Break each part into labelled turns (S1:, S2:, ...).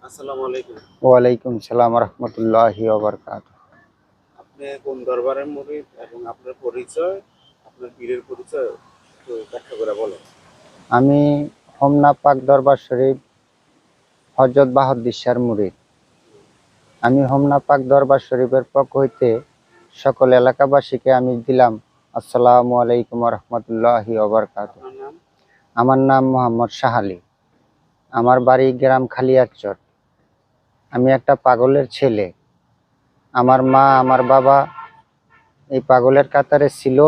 S1: আসসালামু আলাইকুম।
S2: ওয়ালাইকুম সালাম রহমতুল্লাহি ওয়া বারাকাতুহু।
S1: আপনি কোন দরবারের মুরিদ এবং আপনার পরিচয়, আপনার পীরের পরিচয় একটু ব্যাখ্যা করে বলেন।
S2: আমি হোমনা পাক দরবার শরীফ হযরত বাহাউদ্দিন শাহর মুরিদ। আমি হোমনা পাক দরবার শরীফের পক্ষ হইতে সকল এলাকাবাসীকে আমি দিলাম আসসালামু আলাইকুম ওয়া রাহমাতুল্লাহি ওয়া বারাকাতুহু।
S1: আপনার নাম?
S2: আমার নাম মোহাম্মদ শাহ আলী। আমার বাড়ি গ্রাম খালিয়ারচর। আমি একটা পাগলের ছেলে। আমার মা আমার বাবা এই পাগলের কাতারে ছিল।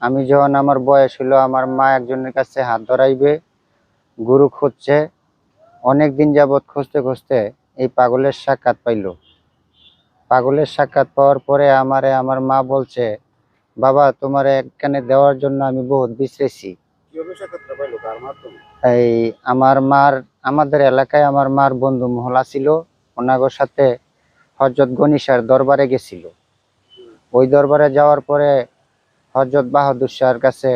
S2: আমি যখন আমার বয়স হলো, আমার মা একজনের কাছে হাত ধরাইবে গুরু খুঁজছে। অনেক দিন যাবৎ খুঁজতে খুঁজতে এই পাগলের সাক্ষাৎ পাইল। পাগলের সাক্ষাৎ পাওয়ার পরে আমার মা বলছে, বাবা তোমার একখানে দেওয়ার জন্য আমি বহুত বিশ্রেছি।
S1: কিভাবে সাক্ষাৎটা পাইলো, কার মাধ্যমে?
S2: এই আমাদের এলাকায় আমার মার বন্ধু মহলা ছিল, ওনাগোর সাথে হযরত গনিশার দরবারে গেছিল। ওই দরবারে যাওয়ার পরে হযরত বাহাদুর শাহর কাছে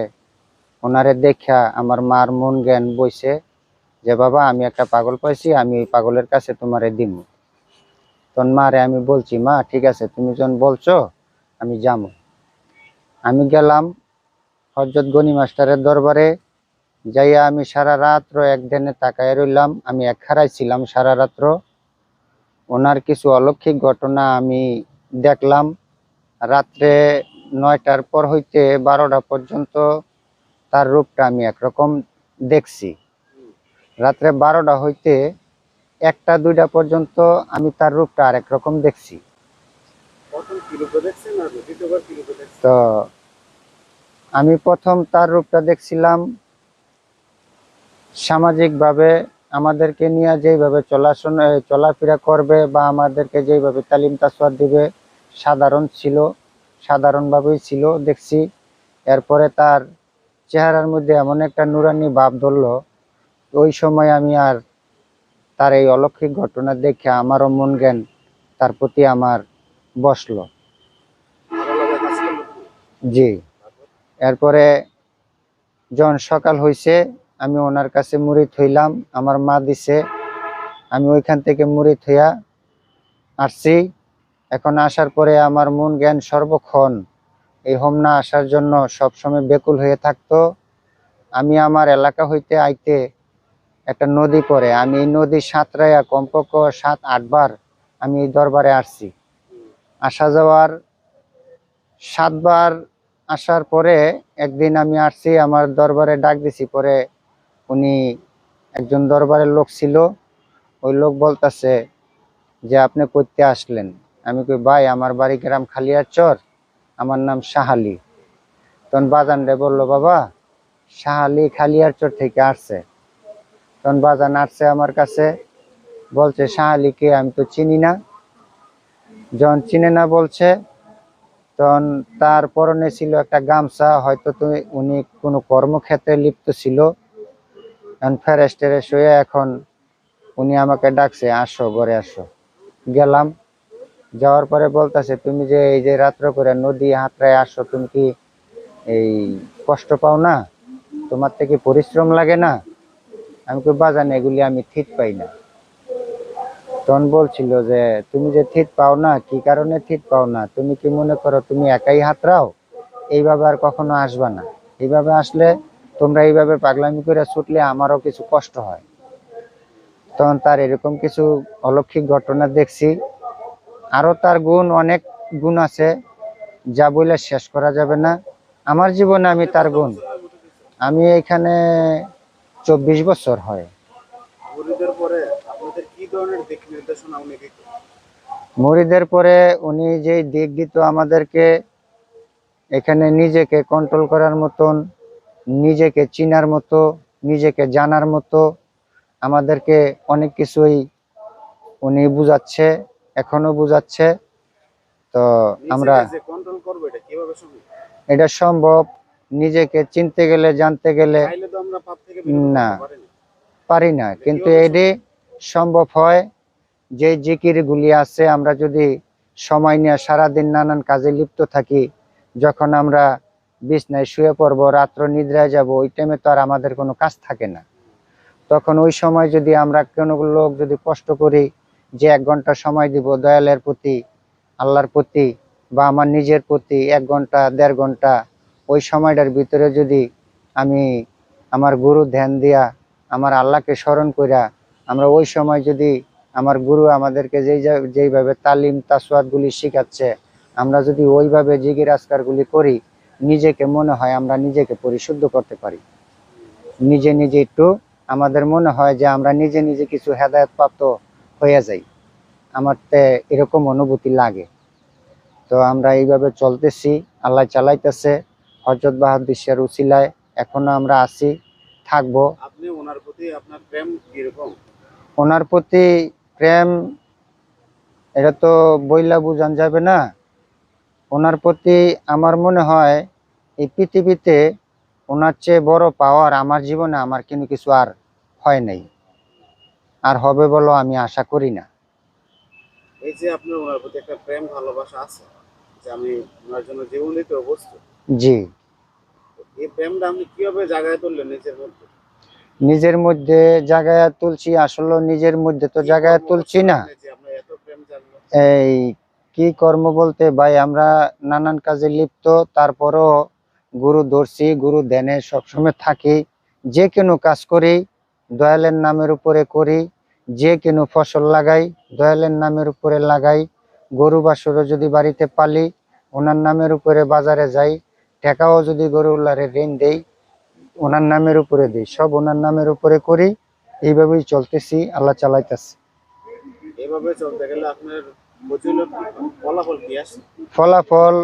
S2: ওনারে দেখা আমার মার মন জ্ঞান বইছে যে বাবা আমি একটা পাগল পাইছি, আমি ওই পাগলের কাছে তোমারে দিমু। তখন মারে আমি বলছি, মা ঠিক আছে তুমি যখন বলছো আমি যাবো। আমি গেলাম হযরত গনি মাস্টারের দরবারে। যাইয়া আমি সারা রাত্র একদিনে তাকায় রইলাম। আমি এক খাড়াই ছিলাম সারা রাত্র। ওনার কিছু অলৌকিক ঘটনা আমি দেখলাম। রাত্রে 9টার পর হইতে 12টা পর্যন্ত তার রূপটা আমি একরকম দেখছি। রাত্রে 12টা হইতে 1টা 2টা পর্যন্ত আমি তার রূপটা আরেক রকম দেখছি।
S1: প্রথম কি রূপে দেখছেন আর দ্বিতীয়বার কি রূপে দেখছেন?
S2: তো আমি প্রথম তার রূপটা দেখছিলাম সামাজিকভাবে আমাদেরকে নিয়ে যেইভাবে চলাফেরা করবে বা আমাদেরকে যেইভাবে তালিম তাসওয়ার দিবে, সাধারণভাবেই ছিল দেখছি। এরপরে তার চেহারার মধ্যে এমন একটা নুরানি ভাব ধরলো। ওই সময় আমি আর তার এই অলৌকিক ঘটনা দেখে আমারও মন জ্ঞান তার প্রতি আমার বসলো।
S1: ভালো লাগা কাজ করলো কি?
S2: জি।
S1: তারপর?
S2: এরপরে যখন সকাল হইছে আমি ওনার কাছে মুরিদ হইলাম, আমার মা দিছে। আমি ওইখান থেকে মুরিদ হইয়া আসছি। এখন আসার পরে আমার মন জ্ঞান সর্বক্ষণ এই হোমনা আসার জন্য সবসময় ব্যাকুল হয়ে থাকতো। আমি আমার এলাকা হইতে আইতে একটা নদী পড়ে, আমি এই নদী সাঁতরাইয়া কমপক্ষ 7-8 বার আমি এই দরবারে আসছি। আসা যাওয়ার 7 বার আসার পরে একদিন আমি আসছি, আমার দরবারে ডাক দিছি। পরে উনি একজন দরবারের লোক ছিল, ওই লোক বলতেছে যে আপনি কইতে আসলেন। আমি কই ভাই আমার বাড়ি গ্রাম খালিয়ারচর, আমার নাম শাহ আলী। তখন বাজান রে বললো, বাবা শাহ আলী খালিয়ারচর থেকে আসছে। তখন বাজান আসছে আমার কাছে, বলছে শাহ আলীকে আমি তো চিনি না। যখন চিনে না বলছে, তখন তার পরনে ছিল একটা গামছা, হয়তো উনি কোনো কর্মক্ষেত্রে লিপ্ত ছিল। এখন ফ্রেশ ট্রেশ হয়ে এখন উনি আমাকে ডাকছে, আসো ঘরে আসো। গেলাম, যাওয়ার পরে বলতেছে, তুমি যে এই যে রাত্র করে নদী হাতড়ায় আসো, তুমি কি এই কষ্ট পাও না? তোমার থেকে পরিশ্রম লাগে না? আমি কই বাজান এগুলি আমি ঠিক পাই না। তখন বলছিল যে তুমি যে ঠিক পাও না, কি কারণে ঠিক পাও না? তুমি কি মনে করো তুমি একাই হাতড়াও? এইভাবে আর কখনো আসবা না। এইভাবে আসলে তোমরা এইভাবে পাগলামি করে ছুটলে আমারও কিছু কষ্ট হয়। তখন তার এরকম কিছু অলৌকিক ঘটনা দেখছি। আরো তার অনেক গুণ আছে, যা বলে শেষ করা যাবে না। আমার জীবনে আমি
S1: আপনি
S2: তার
S1: কত
S2: গুণ,
S1: বছর আগে দেখছেন?
S2: আমি এখানে 24 বছর হয়।
S1: মুরিদের পরে আপনাদের কি ধরনের দিক নির্দেশনা উনি দিত?
S2: মুরিদের পরে উনি যে দিক দিত আমাদেরকে, এখানে নিজেকে কন্ট্রোল করার মতন, নিজেকে চিনার মতো, নিজেকে জানার মতো আমাদেরকে অনেক কিছুই উনি বুঝাচ্ছে, এখনো বুঝাচ্ছে। তো আমরা
S1: নিজেকে যে কন্ট্রোল করবো এটা কিভাবে সম্ভব?
S2: এটা সম্ভব, নিজেকে চিনতে গেলে জানতে গেলে
S1: চাইলে তো আমরা পাপ থেকে বিরত
S2: না
S1: থাকতে পারি না।
S2: পারি না,
S1: এটা
S2: কিন্তু
S1: কিভাবে
S2: এটি
S1: সম্ভব?
S2: সম্ভব হয় যে জিকিরগুলি আছে। আমরা যদি সময় নিয়ে সারাদিন নানান কাজে লিপ্ত থাকি, যখন আমরা বিছনায় শুয়ে পড়বো, রাত্র নিদ্রায় যাব, ওই টাইমে তো আর আমাদের কোনো কাজ থাকে না। তখন ওই সময় যদি আমরা কোনো লোক যদি কষ্ট করি যে 1 ঘন্টা সময় দিব দয়ালের প্রতি, আল্লাহর প্রতি বা আমার নিজের প্রতি, 1 ঘন্টা 1.5 ঘন্টা, ওই সময়টার ভিতরে যদি আমি আমার গুরু ধ্যান দিয়া আমার আল্লাহকে স্মরণ কইরা আমরা ওই সময় যদি আমার গুরু আমাদেরকে যেইভাবে তালিম তাসওয়াদগুলি শিখাচ্ছে আমরা যদি ওইভাবে জিকির আজকারগুলি করি, নিজেকে মনে হয় আমরা নিজেকে পরিশুদ্ধ করতে পারি। নিজে নিজে একটু আমাদের মনে হয় যে আমরা নিজে নিজে কিছু হেদায়েত প্রাপ্ত হয়ে যাই, আমার তে এরকম অনুভূতি লাগে। তো আমরা এইভাবে চলতেছি, আল্লাহ চালাইতেছে, হযরত বাহাদুর শাহর উসিলায় এখনো আমরা আছি, থাকবো।
S1: আপনি ওনার প্রতি আপনার প্রেম কিরকম?
S2: ওনার প্রতি প্রেম এটা তো বইলা বুঝান যাবে না। ওনার প্রতি আমার মনে হয় এই পৃথিবীতে ওনার চেয়ে বড় পাওয়ার আমার জীবনে আমার কিন্তু কিছু আর হয় নাই, আর হবে বলো আমি আশা করি না।
S1: এই যে আপনার ওনার প্রতি একটা প্রেম ভালোবাসা আছে, যে আমি ওনার জন্য জীবন দিতে প্রস্তুত,
S2: জি।
S1: এই প্রেমটা আপনি কিভাবে জায়গায় তুললেন নিজের মধ্যে?
S2: নিজের মধ্যে জায়গায় তুলছি, আসলে নিজের মধ্যে তো
S1: কি
S2: জায়গায়
S1: কর্ম
S2: তুলছি
S1: করছেন
S2: না।
S1: আপনি যে আপনার এত প্রেম জানলো?
S2: এই কি কর্ম বলতে ভাই, আমরা নানান কাজে লিপ্ত, তারপরও গুরু ধরছি, গুরু ধ্যানে সবসময় থাকি। যে কোনো কাজ করি দয়ালের নামের উপরে করি, যে কোনো ফসল লাগাই দয়ালের নামের উপরে লাগাই, গরু বাছুরও যদি বাড়িতে পালি ওনার নামের উপরে বাজারে যাই, টাকাও যদি গরুলারে ঋণ দেই ওনার নামের উপরে দিই, সব ওনার নামের উপরে করি। এইভাবেই চলতেছি, আল্লাহ চালাইতেছে।
S1: এভাবে চলতে গেলে আপনার প্রচলিত ফলাফল কি আসে?
S2: ফলাফল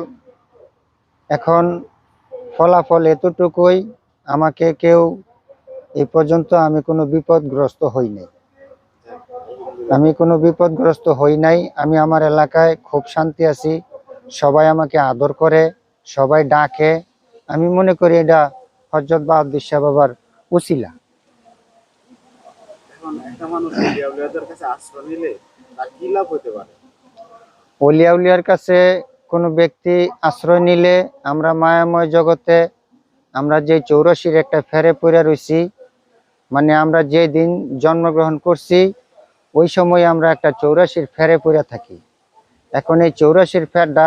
S2: এখন ফলাফল এতটুকুই, আমাকে কেউ এই পর্যন্ত আমি কোনো বিপদগ্রস্ত হই নাই, আমি কোনো বিপদগ্রস্ত হই নাই। আমি আমার এলাকায় খুব শান্তি আছি, সবাই আমাকে আদর করে, সবাই ডাকে। আমি মনে করি এটা হযরত বাহাদুর শাহ বাবার উসিলা।
S1: এখন একটা মানুষ আউলিয়াদের কাছে আশ্রয় নিলে তার কি লাভ হতে পারে?
S2: অলিয়া উলিয়ার কাছে কোনো ব্যক্তি আশ্রয় নিলে আমরা মায়াময় জগতে আমরা যে 84 একটা ফেরে পড়ে রয়েছি, মানে আমরা যে দিন জন্মগ্রহণ করছি ওই সময় আমরা একটা 84 ফেরে পড়ে থাকি। এখন এই 84 ফেরটা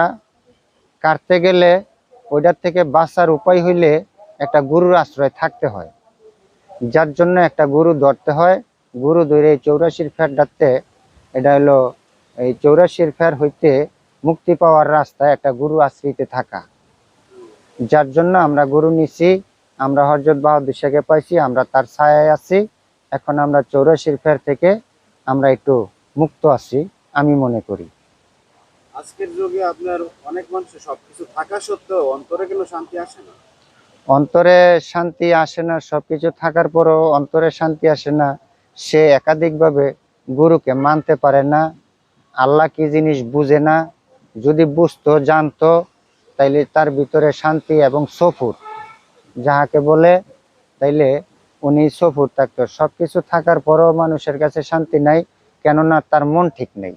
S2: কাটতে গেলে ওইটার থেকে বাঁচার উপায় হইলে একটা গুরুর আশ্রয় থাকতে হয়, যার জন্য একটা গুরু ধরতে হয়। গুরু ধরে এই 84 ফেরটাতে, এটা হলো এই 84 ফের হইতে মুক্তি পাওয়ার রাস্তায় একটা গুরু আশ্রিতে থাকা, যার জন্য আমরা গুরু নিছি। আমরা হযরত বাহাদুর শাহকে পাইছি, আমরা তার ছায়ায় আছি। এখন আমরা 84 ফের থেকে আমরা একটু মুক্ত আছি আমি মনে করি।
S1: আজকের যুগে আপনার অনেক মানুষের সবকিছু থাকা সত্ত্বেও অন্তরে কেন শান্তি আসে না?
S2: অন্তরে শান্তি আসে না, সবকিছু থাকার পরও অন্তরে শান্তি আসে না। সে একাধিকভাবে গুরুকে মানতে পারে না, আল্লাহ কি জিনিস বুঝে না। যদি বুঝতো জানতো তাইলে তার ভিতরে শান্তি এবং সফুর যাহাকে বলে, তাইলে উনি সফুর থাকতো। সবকিছু থাকার পরও মানুষের কাছে শান্তি নাই, কেননা তার মন ঠিক নেই।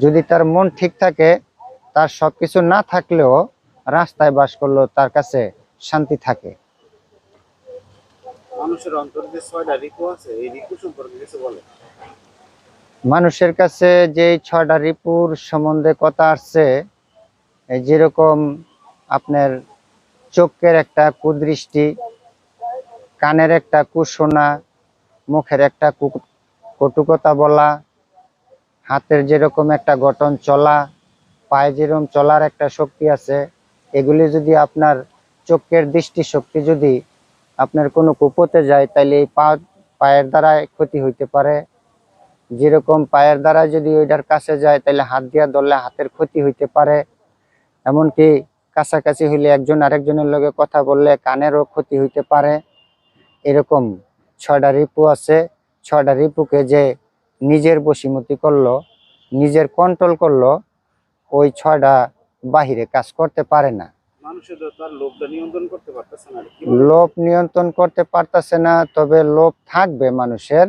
S2: যদি তার মন ঠিক থাকে, তার সবকিছু না থাকলেও রাস্তায় বাস করলেও তার কাছে শান্তি থাকে।
S1: মানুষের অন্তরে যে 6টা ঋতু আছে, এই ঋতু সম্পর্কে কিছু বলে?
S2: মানুষের কাছে যে 6টা রিপুর সম্বন্ধে কথা আসছে, এই যেরকম আপনার চোখের একটা কুদৃষ্টি, কানের একটা কুশোনা, মুখের একটা কটুকতা বলা, হাতের যেরকম একটা গঠন চলা, পায়ে যেরকম চলার একটা শক্তি আছে, এগুলি যদি আপনার চোখের দৃষ্টি শক্তি যদি আপনার কোনো কুপোতে যায় তাহলে এই পায়ের দ্বারায় ক্ষতি হইতে পারে। যেরকম পায়ের দ্বারা যদি ওইটার কাছে যায় তাহলে হাত দিয়া ধরলে হাতের ক্ষতি হইতে পারে। এমনকি কাছাকাছি হইলে একজন আরেকজনের লগে কথা বললে কানেরও ক্ষতি হইতে পারে। এরকম 6টা রিপু আছে। 6টা রিপুকে যে নিজের বশীমতি করলো, নিজের কন্ট্রোল করলো, ওই 6টা বাহিরে কাজ করতে পারে না।
S1: মানুষের তো তার লোভটা নিয়ন্ত্রণ করতে পারতেছে না, কি?
S2: লোভ নিয়ন্ত্রণ করতে পারতেছে না, তবে লোভ থাকবে মানুষের।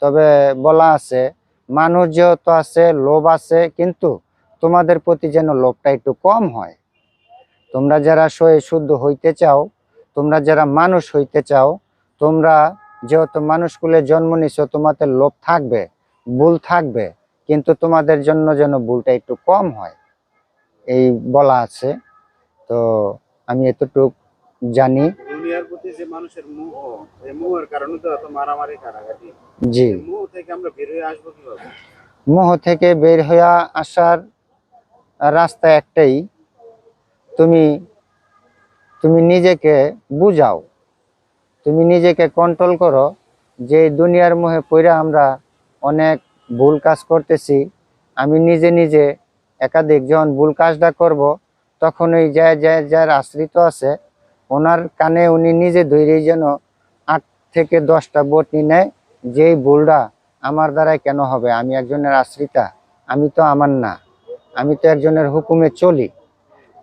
S2: তবে বলা আছে মানুষ যেহেতু আছে লোভ আছে, কিন্তু তোমাদের প্রতি যেন লোভটা একটু কম হয়। তোমরা যারা শুদ্ধ হইতে চাও, তোমরা যারা মানুষ হইতে চাও, তোমরা যেহেতু মানুষ কুলে জন্ম নিছো, তোমাদের লোভ থাকবে, ভুল থাকবে, কিন্তু তোমাদের জন্য যেন ভুলটা একটু কম হয় এই বলা আছে। তো আমি এতটুক জানি।
S1: দুনিয়ার প্রতি যে মানুষের মোহ, এই মোহের কারণে তো এত মারামারি কাটাকাটি।
S2: জি,
S1: এই মোহ থেকে আমরা বের হয়ে আসবো কিভাবে?
S2: মোহ থেকে বের হইয়া আসার রাস্তা একটাই, তুমি তুমি নিজেকে বুঝাও, তুমি নিজেকে কন্ট্রোল করো। যে এই দুনিয়ার মোহে পইরা আমরা অনেক ভুল কাজ করতেছি। আমি নিজে নিজে একাধিক যখন ভুল কাজটা করব, তখন ওই যার আশ্রিত আছে ওনার কানে উনি নিজে ধৈর্যই যেন 8 থেকে 10টা বটনি নেয়, যে এই ভুলটা আমার দ্বারাই কেন হবে, আমি একজনের আশ্রিতা, আমি তো আমার না, আমি তো একজনের হুকুমে চলি।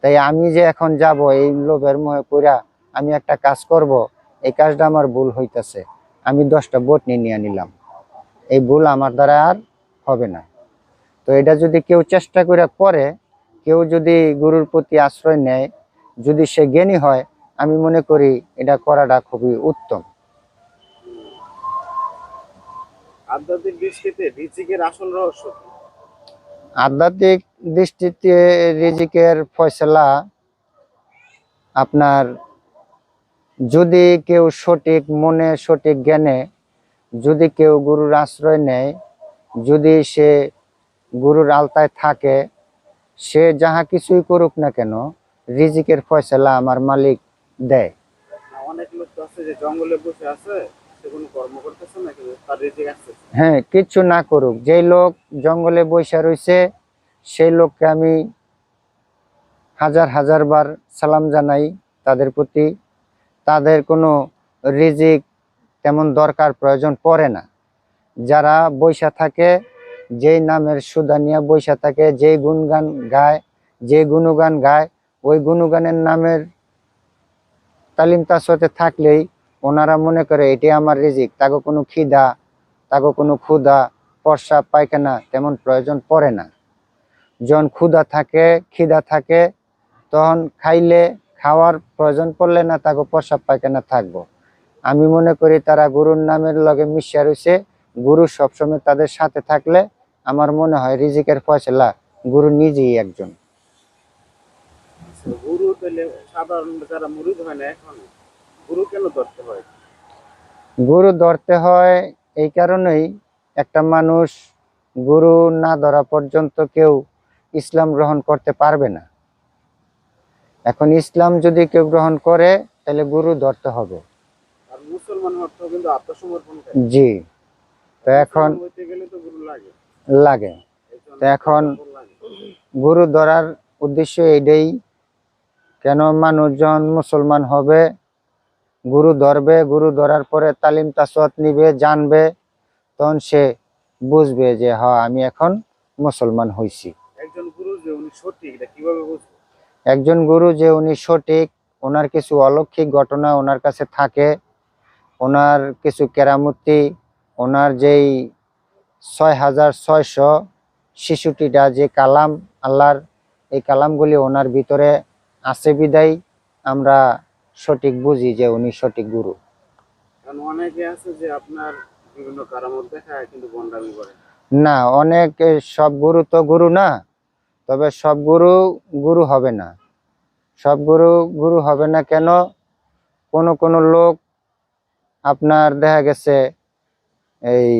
S2: তাই আমি যে এখন যাব এই লোভের মোহে পইরা আমি একটা কাজ করব, এই কাজটা আমার ভুল হইতাছে, আমি 10টা বটনি নিয়ে নিলাম, এই ভুল আমার দ্বারা আর হবে না। তো এটা যদি কেউ চেষ্টা করে, কেউ যদি গুরুর প্রতি আশ্রয় নেয়, যদি সে জ্ঞানী হয়, আমি মনে করি এটা করাটা খুবই উত্তম।
S1: আধ্যাত্মিক দৃষ্টিতে রিজিকের আসল রহস্য কি?
S2: আধ্যাত্মিক দৃষ্টিতে রিজিকের ফয়সালা আপনার, যদি কেউ সঠিক মনে সঠিক জ্ঞানে যদি কেউ গুরুর আশ্রয় নেয়, যদি সে গুরুর আলতায় থাকে, সে যাহা কিছুই করুক না কেন, রিজিকের ফয়সালা আমার মালিক দেয়।
S1: অনেক লোক তো আছে যে জঙ্গলে বসে আছে, সে কোনো কর্ম করতেছে না, কিন্তু তার রিজিক আসতেছে।
S2: হ্যাঁ, কিচ্ছু না করুক, যেই লোক জঙ্গলে বসে রয়েছে সেই লোককে আমি হাজার হাজার বার সালাম জানাই তাদের প্রতি। তাদের কোনো রিজিক তেমন দরকার প্রয়োজন পড়ে না। যারা বৈশা থাকে, যেই নামের সুদা নিয়ে বৈশা থাকে, যেই গুণগান গায়, যে গুণগান গায়, ওই গুণগানের নামের তালিম তাসতে থাকলেই ওনারা মনে করে এটি আমার রিজিক। তাকে কোনো খিদা, তাকে কোনো ক্ষুধা, প্রস্রাব পায়খানা তেমন প্রয়োজন পড়ে না। যখন ক্ষুধা থাকে, খিদা থাকে, তখন খাইলে, খাওয়ার প্রয়োজন পড়লে না তাকে প্রস্রাব পায়খানা থাকবো। আমি মনে করি তারা গুরুর নামের লগে মিশিয়া রয়েছে, গুরু সবসময় তাদের সাথে থাকলে আমার মনে হয় রিজিকের ফয়সালা গুরু নিজেই একজন।
S1: গুরু তাহলে সাধারণ যারা মুরিদ হয় না এখন, গুরু কেন ধরতে হয়?
S2: গুরু ধরতে হয় এই কারণেই, একটা মানুষ গুরু না ধরা পর্যন্ত কেউ ইসলাম গ্রহণ করতে পারবে না। এখন ইসলাম যদি কেউ গ্রহণ করে তাহলে গুরু ধরতে হবে।
S1: আর মুসলমান অর্থ কিন্তু আত্মসমর্পণ করে।
S2: জি, তো এখন
S1: মুসলমান হইতে গেলে তো গুরু লাগে।
S2: লাগে।
S1: একজন
S2: তো এখন
S1: পয়গম্বর লাগে।
S2: গুরু ধরার উদ্দেশ্য এইটাই, কেন মানুষজন মুসলমান হবে, গুরু ধরবে, গুরু ধরার পরে তালিম তাসওয়াত নিবে, জানবে, তখন সে বুঝবে যে হ্যাঁ আমি এখন মুসলমান হইছি।
S1: একজন গুরু যে উনি সঠিক, এটা কিভাবে বুঝবো?
S2: একজন গুরু যে উনি সঠিক, ওনার কিছু অলৌকিক ঘটনা ওনার কাছে থাকে, ওনার কিছু কেরামতি, ওনার যেই 6666টা যে কালাম আল্লাহর, এই কালামগুলি ওনার ভিতরে আছে বিদায় আমরা সঠিক বুঝি যে উনি সঠিক গুরু।
S1: কারণ অনেকে আছে যে আপনার বিভিন্ন কারামত দেখায় কিন্তু ভণ্ডামি করে।
S2: না, অনেক সব গুরু তো গুরু না, তবে সব গুরু গুরু হবে না। সব গুরু গুরু হবে না কেন? কোন কোন লোক আপনার দেখা গেছে এই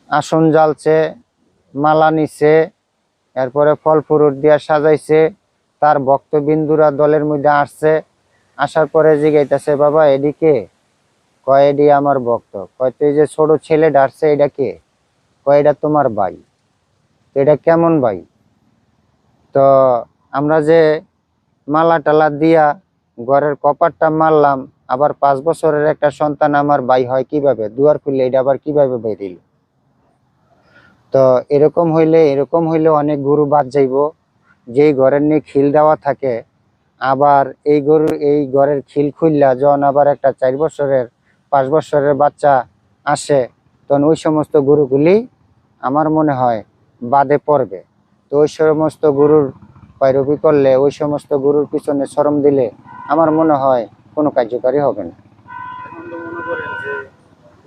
S2: আসন জ্বালছে, মালা নিছে, এরপরে ফল ফুরুট দিয়া সাজাইছে, তার ভক্তবিন্দুরা দলের মধ্যে আসছে, আসার পরে জিজ্ঞাইতেছে বাবা এদিকে, কয় এডি আমার ভক্ত, কয় তুই যে ছোট ছেলে ডাকছে এটা কে, কয় এটা তোমার ভাই। তো এটা কেমন ভাই? তো আমরা যে মালা টালা দিয়া ঘরের কপারটা মারলাম, আবার 5 বছরের একটা সন্তান আমার ভাই হয় কিভাবে? দুয়ার খুললে এটা আবার কিভাবে বেরিল? তো এরকম হইলে অনেক গরু বাদ যাইব, যেই ঘরের নিয়ে খিল দেওয়া থাকে, আবার এই ঘরের খিল খুললা যখন আবার একটা 4 বছরের 5 বছরের বাচ্চা আসে, তখন ওই সমস্ত গরুগুলি আমার মনে হয় বাদে পড়বে। তো ওই সমস্ত গরুর পায়রবি করলে, ওই সমস্ত গরুর পিছনে শরম দিলে আমার মনে হয় কোনো কার্যকারী হবে না।
S1: এখন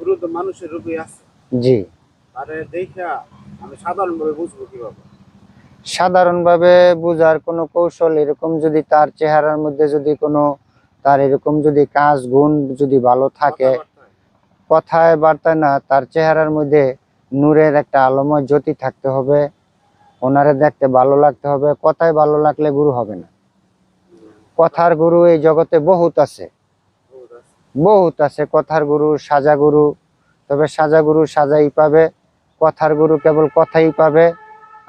S1: গরু তো মানুষের রূপে আছে,
S2: জি।
S1: আরে দেখা আমি সাধারণভাবে বুঝবো কিভাবে?
S2: সাধারণভাবে বোঝার কোনো কৌশল এরকম যদি তার চেহারার মধ্যে যদি কোনো তার এরকম যদি কাজ গুণ যদি ভালো থাকে,
S1: কথাবার্তায়?
S2: কথায় বার্তায় না, তার চেহারার মধ্যে নূরের একটা আলোময় জ্যোতি থাকতে হবে, ওনারে দেখতে ভালো লাগতে হবে। কথায় ভালো লাগলে গুরু হবে না। কথার গুরু এই জগতে বহুত আছে,
S1: বহুত আছে।
S2: বহুত আছে কথার গুরু, সাজা গুরু। তবে সাজা গুরু সাজাই পাবে, কথার গুরু কেবল কথাই পাবে।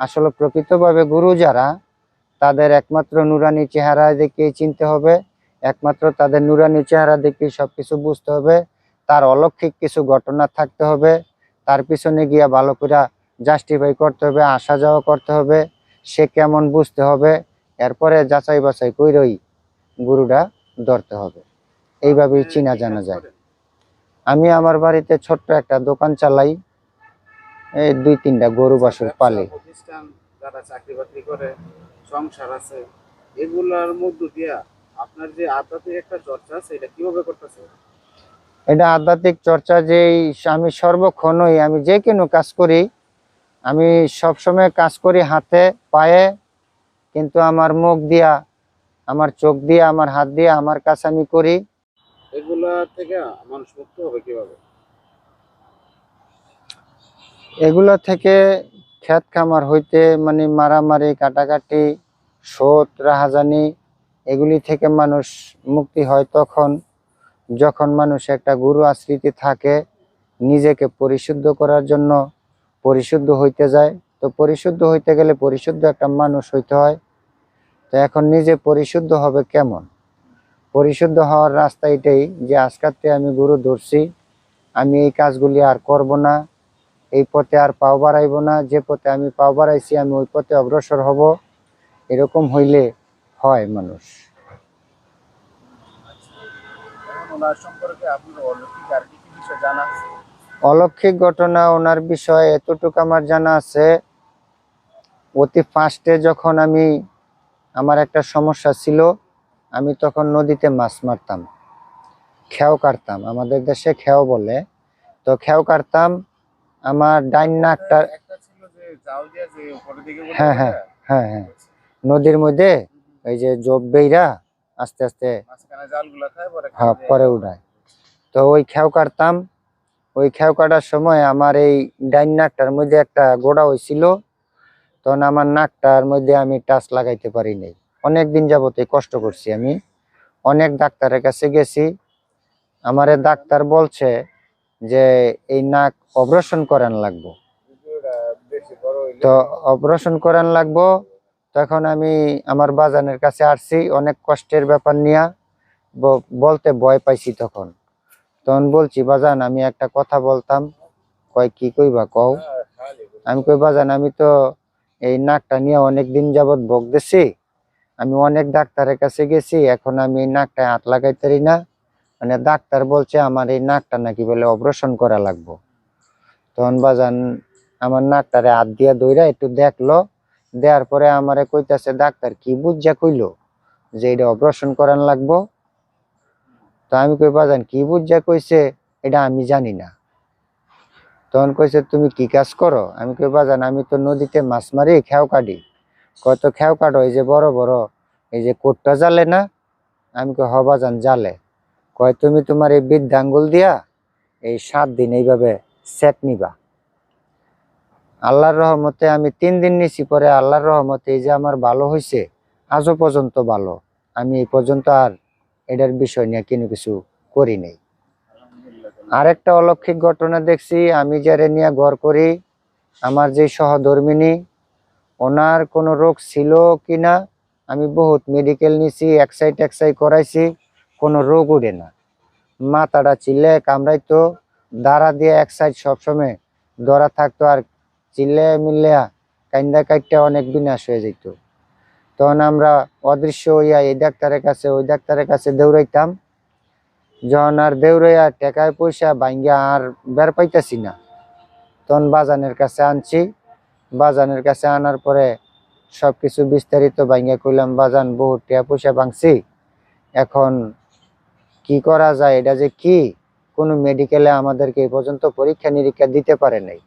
S2: আসলে প্রকৃতভাবে গুরু যারা, তাদের একমাত্র নুরানি চেহারা দেখেই চিনতে হবে, একমাত্র তাদের নুরানি চেহারা দেখেই সবকিছু বুঝতে হবে। তার অলৌকিক কিছু ঘটনা থাকতে হবে, তার পিছনে গিয়া ভালো করে জাস্টিফাই করতে হবে, আসা যাওয়া করতে হবে, সে কেমন বুঝতে হবে। এরপরে যাচাই বাছাই কইরই গুরুটা ধরতে হবে। এইভাবেই
S1: আপনি
S2: চিনা
S1: কি
S2: জানা
S1: কাজ
S2: যায়।
S1: করেন?
S2: আমি আমার বাড়িতে ছোট্ট একটা দোকান চালাই, এই 2-3টা গরু
S1: আচ্ছা,
S2: বাছুর
S1: ব্যবসা
S2: পালি।
S1: প্রতিষ্ঠান, যারা চাকরি বাকরি করে, সংসার আছে, এগুলার মধ্য দিয়া আপনার যে আধ্যাত্মিক একটা চর্চা আছে, এটা কিভাবে করতেছে?
S2: এটা আধ্যাত্মিক চর্চা যে আমি সর্বক্ষণই আমি যে কোনো কাজ করি, আমি সবসময় কাজ করি হাতে পায়ে, কিন্তু আমার মুখ দিয়া, আমার চোখ দিয়ে, আমার হাত দিয়ে আমার কাজ আমি করি।
S1: এগুলা থেকে মানুষ মুক্ত হবে কিভাবে?
S2: এগুলো থেকে ক্ষেত খামার হইতে মানে মারামারি কাটাকাটি শোধ রাহাজানি এগুলি থেকে মানুষ মুক্তি হয় তখন, যখন মানুষ একটা গুরু আশ্রিতে থাকে, নিজেকে পরিশুদ্ধ করার জন্য পরিশুদ্ধ হইতে যায়। তো পরিশুদ্ধ হইতে গেলে পরিশুদ্ধ একটা মানুষ হইতে হয়। তো এখন নিজে পরিশুদ্ধ হবে কেমন? পরিশুদ্ধ হওয়ার রাস্তা এটাই যে আজকাতে আমি গুরু ধরছি, আমি এই কাজগুলি আর করব না, এই পথে আর পাও বাড়াইব না, যে পথে আমি পাও বাড়াইছি আমি ওই পথে অগ্রসর হব। এরকম হইলে হয় মানুষ।
S1: এখন ওনার সম্পর্কে আপনার অলৌকিক আর কি কি বিষয় জানা আছে?
S2: অলৌকিক ঘটনা ওনার বিষয়ে এতটুকু আমার জানা আছে, অতি ফার্স্টে যখন আমার একটা সমস্যা ছিল, আমি তখন নদীতে মাছ মারতাম, খেও কাটতাম, আমাদের দেশে খেও বলে। তো খেও কাটতাম, আমার ডাইন নাকটা,
S1: একটা ছিল যে জাল দিয়া যে উপরের দিকে বলে
S2: হ্যাঁ হ্যাঁ হ্যাঁ হ্যাঁ, নদীর মধ্যে এই যে জব বেইরা আস্তে আস্তে
S1: মাঝখানে জালগুলা খায়, পরে
S2: হ্যাঁ পরে উঠায়। তো ওই খেও কাটতাম, ওই খেও কাটার সময় আমার এই ডাইন নাকটার মধ্যে একটা গোড়া হয়েছিল। তখন আমার নাকটার মধ্যে আমি টাচ লাগাইতে পারি নাই, অনেক দিন যাবত এই কষ্ট করছি আমি, অনেক ডাক্তারের কাছে গেছি। আমারে ডাক্তার বলছে যে এই নাক অপারেশন করান লাগবো।
S1: বেশি বড় হইলে
S2: তো অপারেশন করান লাগবো। তখন আমি আমার বাজানের কাছে আসছি অনেক কষ্টের ব্যাপার নিয়া, বলতে ভয় পাইছি তখন। তখন বলছি বাজান আমি একটা কথা বলতাম। কয় কি কইবা কও? আমি কই বাজান আমি তো এই নাকটা নিয়ে অনেক দিন যাবত ভোগতেছি, আমি অনেক ডাক্তারের কাছে গেছি, এখন আমি এই নাকটা হাত লাগাইতে পারি না, মানে ডাক্তার বলছে আমার এই নাকটা নাকি বলে অপারেশন করা লাগবো। তখন বাজান আমার নাকটারে হাত দিয়া ধইরা একটু দেখলো, দেওয়ার পরে আমারে কইতাছে ডাক্তার কি বুঝা কইলো যে এটা অপারেশন করান লাগবো। তো আমি কই বাজান কি বুঝা কইছে এটা আমি জানি না। তখন কইছে তুমি কি কাজ করো? আমি কই বাজান আমি তো নদীতে মাছ মারি, খেও কাটি। কত খেও কাটো? এই যে বড় বড় এই যে কোটটা জালে না? আমি কই হ বাজান জালে। কয় তুমি তোমার এই বৃদ্ধ আঙ্গুল দিয়া এই 7 দিন এইভাবে সেট নিবা। আল্লাহর রহমতে আমি 3 দিন নিছি, পরে আল্লাহর রহমতে এই যে আমার ভালো হয়েছে, আজও পর্যন্ত ভালো। আমি এই পর্যন্ত আর এটার বিষয় নিয়ে কোনো কিছু করি নাই। আরেকটা অলৌকিক ঘটনা দেখছি, আমি যারে নিয়ে ঘর করি, আমার যে সহধর্মিনী, ওনার কোনো রোগ ছিল কিনা, আমি বহুত মেডিকেল নিছি, এক্সাই করাইছি, কোনো রোগ উঠে না। মাথাটা চিল্লে কামড়াইতো, দাঁড়া দিয়ে এক সাইড সবসময় ধরা থাকতো, আর চিল্লে মিল্লে কাইন্দা কাইটটা অনেক বিনাশ হয়ে যেত। তখন আমরা অদৃশ্য হইয়া এই ডাক্তারের কাছে ওই ডাক্তারের কাছে দৌড়াইতাম। যখন আর দৌড়াইয়া টাকায় পয়সা ভাঙ্গা আর বের পাইতাছি না, তখন বাজানের কাছে আনছি। বাজানের কাছে আনার পরে সবকিছু বিস্তারিত ভাঙ্গা কইলাম বাজান বহুত টাকা পয়সা ভাঙছি, এখন কি করা যায়, এটা যে কি কোনো মেডিকেলে আমাদেরকে এই পর্যন্ত পরীক্ষা নিরীক্ষা দিতে পারে নাই।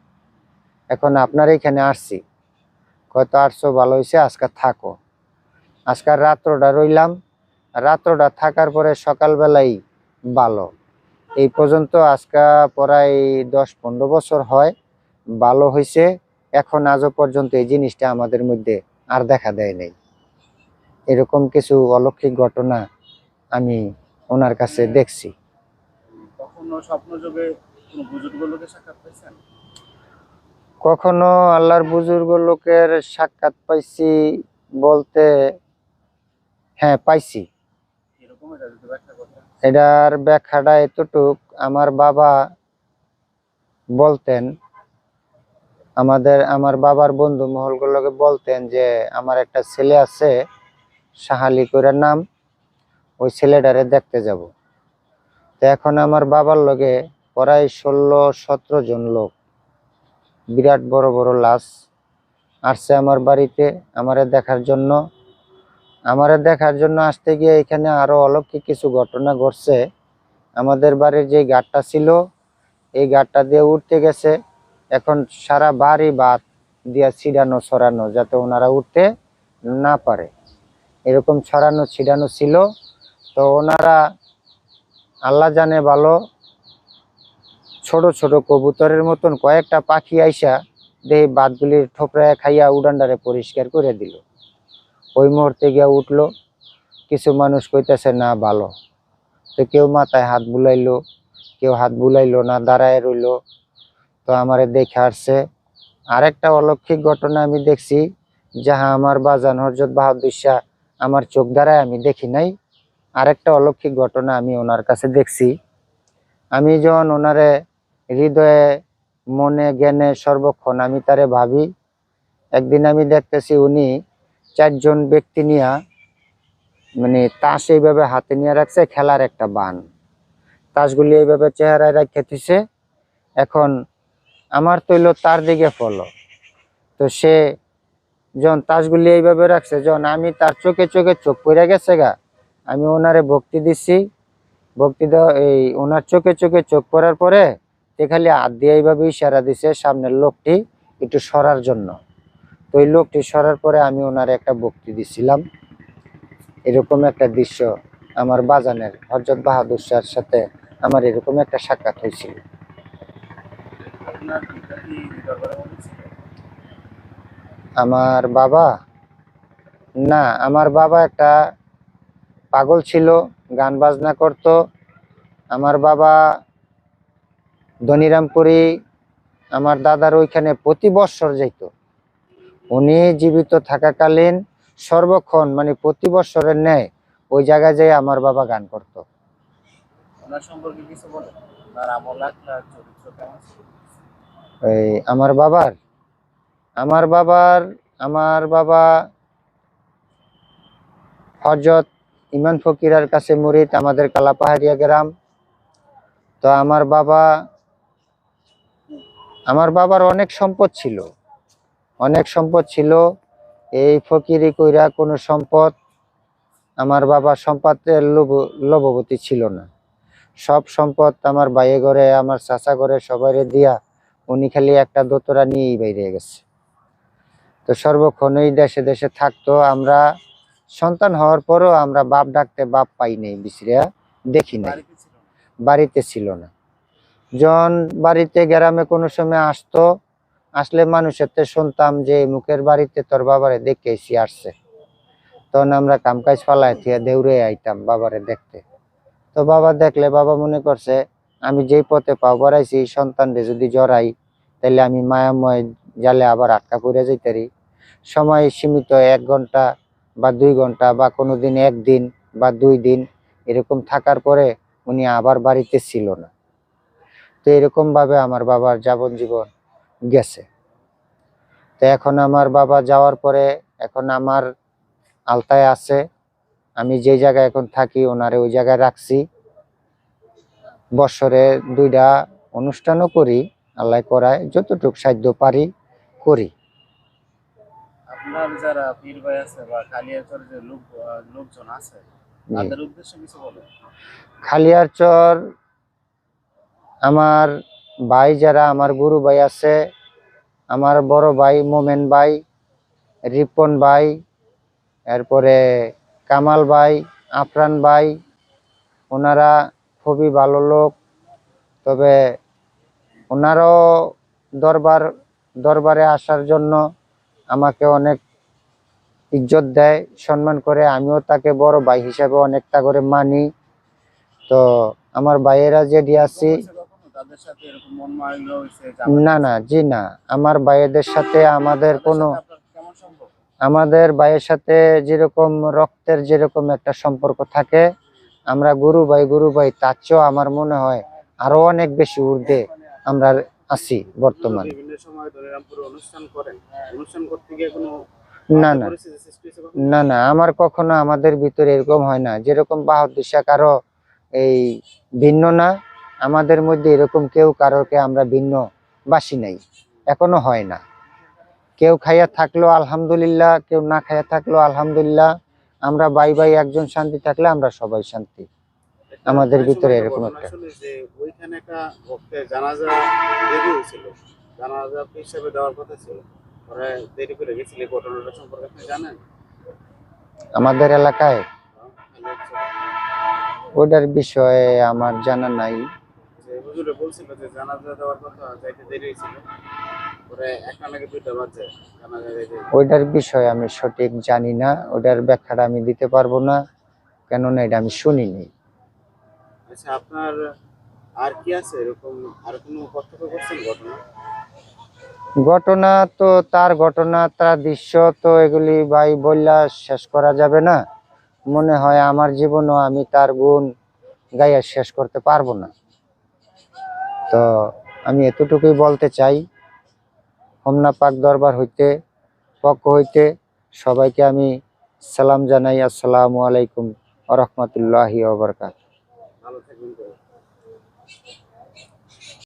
S2: এখন আপনার এখানে আসছি, হয়তো আসছো ভালো হয়েছে, আজকে থাকো। আজকাল রাত্রটা রইলাম, রাত্রটা থাকার পরে সকালবেলাই ভালো। এই পর্যন্ত আজকা প্রায় 10-15 বছর হয় ভালো হয়েছে। এখন আজও পর্যন্ত এই জিনিসটা আমাদের মধ্যে আর দেখা দেয় নাই। এরকম কিছু অলৌকিক ঘটনা আমি ওনার কাছে দেখছি।
S1: কখনো স্বপ্ন যোগে কোনো বুজুর্গ লোকের সাক্ষাৎ পেয়েছেন?
S2: কখনো আল্লাহর বুজুর্গ লোকের সাক্ষাৎ পাইছি বলতে, হ্যাঁ পাইছি।
S1: এরকম এটা যদি ব্যাখ্যা করতেন।
S2: এটার ব্যাখ্যাটা এতটুক, আমার বাবা বলতেন, আমার বাবার বন্ধু মহলগুলোকে বলতেন যে আমার একটা ছেলে আছে সাহালি কইরার নাম, ওই ছেলেটারে দেখতে যাব। তো এখন আমার বাবার লগে প্রায় 16-17 জন লোক, বিরাট বড় বড় লাশ আসছে আমার বাড়িতে আমারে দেখার জন্য আসতে গিয়ে এখানে আরো অলৌকিক কিছু ঘটনা ঘটছে। আমাদের বাড়ির যে গাড়টা ছিল, এই গাড়টা দিয়ে উঠতে গেছে, এখন সারা বাড়ি বাদ দিয়া ছিড়ানো ছড়ানো, যাতে ওনারা উঠতে না পারে, এরকম ছড়ানো ছিড়ানো ছিল। তো ওনারা আল্লাহ জানে ভালো, ছোট ছোট কবুতরের মতন কয়েকটা পাখি আইসা দেহে বাদগুলির ঠোকরায় খাইয়া উড়ানটারে পরিষ্কার করে দিল। ওই মুহূর্তে গিয়া উঠলো। কিছু মানুষ কইতেছে না ভালো, তো কেউ মাথায় হাত বুলাইলো, কেউ হাত বুলাইলো না, দাঁড়ায় রইলো। তো আমারে দেখে আসছে। আরেকটা অলৌকিক ঘটনা আমি দেখছি, যাহা আমার বাজান হযরত বাহাদুর শাহ আমার চোখ দ্বারায় আমি দেখি নাই। আরেকটা অলৌকিক ঘটনা আমি ওনার কাছে দেখছি। আমি যখন ওনারে হৃদয়ে মনে জ্ঞানে সর্বক্ষণ আমি তারে ভাবি, একদিন আমি দেখতেছি উনি 4 জন ব্যক্তি নিয়া, মানে তাস এইভাবে হাতে নিয়ে রাখছে, খেলার একটা বান, তাসগুলি এইভাবে চেহারায় রাখে দিছে। এখন আমার তৈল তার দিকে ফলো। তো সে যখন তাসগুলি এইভাবে রাখছে, যখন আমি তার চোখে চোখে চোখ পড়ে গেছে গা, আমি ওনারে ভক্তি দিচ্ছি। ভক্তি দেওয়া এই ওনার চোখে চোখে চোখ পড়ার পরে সে খালি হাত দিয়ে এইভাবে ইশারা দিছে সামনের লোকটি একটু সরার জন্য। তো ওই লোকটি সরার পরে আমি ওনারে একটা ভক্তি দিছিলাম। এরকম একটা দৃশ্য আমার বাজানের হযরত বাহাদুর শাহর সাথে আমার এরকম একটা সাক্ষাৎ হয়েছিল।
S1: আপনার পিতা কি দরবারে মধ্যে ছিল?
S2: আমার বাবা, না, আমার বাবা একটা পাগল ছিল, গান বাজনা করত। আমার বাবা ধনিরামপুরি আমার দাদার ওইখানে প্রতি বৎসর যাইত। উনি জীবিত থাকাকালীন সর্বক্ষণ, মানে প্রতি বৎসরের ন্যায় ওই জায়গায় যেয়ে আমার বাবা গান করত।
S1: ওনার সম্পর্কে কিছু বলেন, তার আমল আখলাক চরিত্র কেমন ছিল?
S2: এই আমার বাবা হযরত ইমান ফকিরের কাছে মুরিদ, আমাদের কালাপাহাড়িয়া গ্রাম। তো আমার বাবার অনেক সম্পদ ছিল, অনেক সম্পদ ছিল। এই ফকিরি কইরা কোনো সম্পদ আমার বাবা সম্পদের লোভবতী ছিল না। সব সম্পদ আমার ভাইয়ে ঘরে, আমার চাচা ঘরে সবাইরে দিয়া উনি খালি একটা দোতরা নিয়েই বাইরে গেছে। তো সর্বক্ষণই দেশে দেশে থাকতো। আমরা সন্তান হওয়ার পরও আমরা বাপ ডাকতে বাপ পাই নাই, বিছরিয়া দেখি নাই,
S1: বাড়িতে ছিল না?
S2: বাড়িতে ছিল না। যখন বাড়িতে গ্রামে কোনো সময় আসতো, আসলে মানুষের তো শুনতাম যে মুখের বাড়িতে তোর বাবারে দেখে এসে আসছে, তখন আমরা কামকাজ ফালাই থিয়া দৌড়ে আইতাম বাবারে দেখতে। তো বাবা দেখলে বাবা মনে করছে আমি যেই পথে পাও বাড়াইছি সন্তানরে যদি জড়াই তাহলে আমি মায়াময় জালে আবার আটকা পড়ে যাইতারি। সময় সীমিত, 1 ঘন্টা বা 2 ঘন্টা বা কোনোদিন 1 দিন বা 2 দিন, এরকম থাকার পরে উনি আবার বাড়িতে ছিল না। তো এরকম ভাবে আমার বাবার জীবন গেছে। তো এখন আমার বাবা যাওয়ার পরে এখন আমার আলতায় আছে। আমি যে জায়গায় এখন থাকি ওনারে ওই জায়গায় রাখছি। বছরে 2টা অনুষ্ঠানও করি, আল্লাহ করায় যতটুকু সাধ্য পারি করি।
S1: আপনার যারা পীর ভাই আছে বা কালিয়াচরের যে লোকজন আছে, তাদের উদ্দেশ্যে কিছু বলেন।
S2: খালিয়ারচর আমার ভাই যারা, আমার গুরু ভাই আছে, আমার বড় ভাই মোমেন ভাই, রিপন ভাই, এরপরে কামাল ভাই, আফরান ভাই, ওনারা খুবই ভালো লোক। তবে ওনারাও দরবারে আসার জন্য আমাকে অনেক ইজ্জত দেয়, সম্মান করে। আমিও তাকে বড় ভাই হিসাবে অনেকটা করে মানি। তো আমার ভাইয়েরা যেটি আছি,
S1: কখনো তাদের সাথে এরকম মন মালিন্য হয়েছে?
S2: না না, জি না, আমার ভাইয়েদের সাথে আমাদের কোনো,
S1: আপনার কেমন সম্ভব?
S2: আমাদের ভাইয়ের সাথে যেরকম রক্তের যেরকম একটা সম্পর্ক থাকে, আমরা গুরু ভাই তার চেয়েও আমার মনে হয় আরো অনেক বেশি ঊর্ধ্বে আমরা আছি বর্তমান।
S1: বিভিন্ন সময় ধরে রামপুরে অনুষ্ঠান করেন, অনুষ্ঠান করতে গিয়ে কোনো
S2: না
S1: বাধা
S2: না
S1: পরিস্থিতি সৃষ্টি হয়েছে কখনো?
S2: না না, আমার কখনো আমাদের ভিতরে এরকম হয় না। যেরকম বাহাদুর শাহ কারো এই ভিন্ন না, আমাদের মধ্যে এরকম কেউ কারোকে আমরা ভিন্ন বাসি নাই, এখনো হয় না। কেউ খাইয়া থাকলো আলহামদুলিল্লাহ, কেউ না খাইয়া থাকলো আলহামদুলিল্লাহ। আমরা ভাই একজন শান্তি থাকলে আমরা সবাই শান্তি।
S1: একটা
S2: আমাদের
S1: অনেক
S2: ভিতরে
S1: সময় একটা
S2: এরকম
S1: ঘটনা
S2: একটা,
S1: শুনি যে ওইখানে একটা ভক্তের জানাজা দেরি হয়েছিল, জানাজা হিসাবে দেওয়ার কথা ছিল, পরে দেরি করে গেছিল। এই ঘটনাটা সম্পর্কে আপনি জানেন?
S2: আমাদের এলাকায়
S1: তাহলে হচ্ছে
S2: ওটার বিষয়ে আমার জানা নাই।
S1: যে হুজুরে বলছিল যে জানাজা দেওয়ার কথা, যাইতে দেরি হয়েছিল, পরে একটা নাকি দুইটা বাজে জানাজা যাইতে।
S2: ওইটার বিষয়ে আমি সঠিক জানি না, ওটার ব্যাখ্যাটা আমি দিতে পারবো না, কেননা এটা আমি শুনিনি।
S1: আচ্ছা, আপনার আর কি আছে এরকম, আর কোনো প্রত্যক্ষ করছেন ঘটনা?
S2: ঘটনা তো তার ঘটনা, তার দৃশ্য তো এগুলি ভাই বললা শেষ করা যাবে না। মনে হয় আমার জীবনও আমি তার গুণ গাইয়া শেষ করতে পারবো না। তো আমি এতটুকুই বলতে চাই, হোমনা পাক দরবার পক্ষ হইতে সবাইকে আমি সালাম জানাই। আসসালামু আলাইকুম ওয়া রাহমাতুল্লাহি ওয়া বারাকাতুহু।
S1: ভালো থাকবেন।